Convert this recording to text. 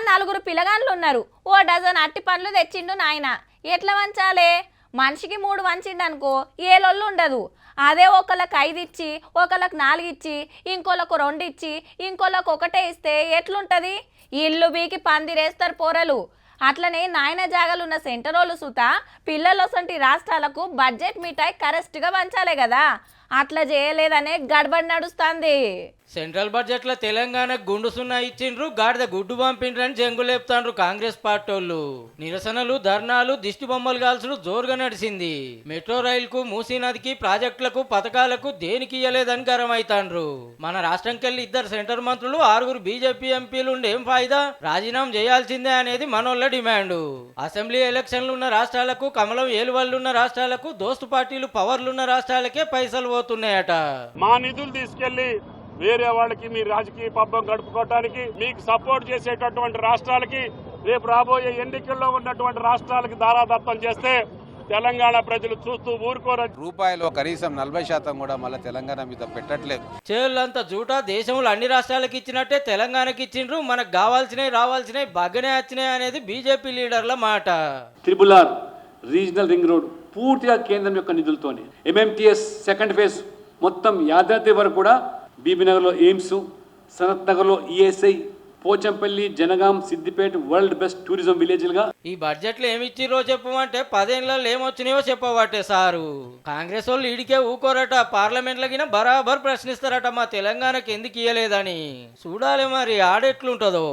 నలుగురు పిల్లగాన్లు ఉన్నారు. ఓ డజన్ అట్టి పండ్లు తెచ్చిండు నాయన. ఎట్లా వంచాలే? మనిషికి 3 వంచిండనుకో ఏ లొల్లు ఉండదు. అదే ఒకళ్ళకి 5 ఇచ్చి, ఒకళ్ళకి 4 ఇచ్చి, ఇంకోళ్ళకు 2 ఇచ్చి, ఇంకోళ్ళకు 1 ఇస్తే ఎట్లుంటది? ఇల్లు బీకి పందిరేస్తారు పోరలు. అట్లనే నాయన జాగలున్న సెంటరోళ్ళు సుత పిల్లలొసంటి రాష్ట్రాలకు బడ్జెట్ మిఠాయి కరెక్ట్గా పంచాలే కదా. అట్లా చేయలేదనే గడబడి నడుస్తుంది. సెంట్రల్ బడ్జెట్ లో తెలంగాణ గుండు సున్నా ఇచ్చిండ్రు, గాడిద గుడ్డు పంపిండ్రని జంగులేపుతాండ్రు కాంగ్రెస్ పార్టోళ్ళు. నిరసనలు, ధర్నాలు, దిష్టి బొమ్మలు కాల్చుడు జోరుగా నడిచింది. మెట్రో రైలుకు, మూసీ నదికి, ప్రాజెక్టులకు, పథకాలకు దేనికి ఇయ్యలేదని గరమైతాండ్రు. మన రాష్ట్రంకెళ్ళి 2 సెంటర్ మంత్రులు, 6 బీజేపీ ఎంపీలు ఏం ఫాయిదా? రాజీనామా చేయాల్సిందే అనేది మనోళ్ళ డిమాండు. అసెంబ్లీ ఎలక్షన్లు ఉన్న రాష్ట్రాలకు, కమలం ఏలువల్లున్న రాష్ట్రాలకు, దోస్తు పార్టీలు పవర్లున్న రాష్ట్రాలకే పైసలు పోతున్నాయట. మా నిధులు తీసుకెళ్లి వేరే వాళ్ళకి మీ రాజకీయ పబ్బం గడుపుకోవటానికి, మీకు సపోర్ట్ చేసేటటువంటి రాష్ట్రాలకి, రేపు రాబోయే ఎన్నికల్లో ఉన్నటువంటి రాష్ట్రాలకి దారాదత్తం చేస్తే తెలంగాణ ప్రజలు చూస్తూ ఊరుకోరు. రూపాయలు కనీసం 40% కూడా మళ్ళీ తెలంగాణ మీద పెట్టట్లేదు. చేళ్ళంతా జూటా దేశంలో అన్ని రాష్ట్రాలకు ఇచ్చినట్టే తెలంగాణకి ఇచ్చిండ్రు. మనకు కావాల్సినవి రావాల్సినవి బగ్గనే వచ్చినాయి అనేది బీజేపీ లీడర్ల మాట. Triple R regional ring road పూర్తిగా కేంద్రం యొక్క నిధులతోనే, ఎంఎంటీఎస్ సెకండ్ ఫేజ్ మొత్తం యాదాద్రి వరకు కూడా, బీబీనగర్లో ఎయిమ్స్, సనత్ నగర్లో ESI, Pochampally, Jangaon, Siddipet world best tourism విలేజ్లుగా. ఈ బడ్జెట్లో ఏమిచ్చిరో చెప్పమంటే 10 ఏళ్ళలో ఏమొచ్చినాయో చెప్పబట్టే సారు. కాంగ్రెస్ వాళ్ళు ఈడికే ఊకోరట, పార్లమెంట్లకి బరాబర్ ప్రశ్నిస్తారట మా తెలంగాణకి ఎందుకు ఇయ్యలేదని. చూడాలి మరి ఆడెట్లుంటుందో.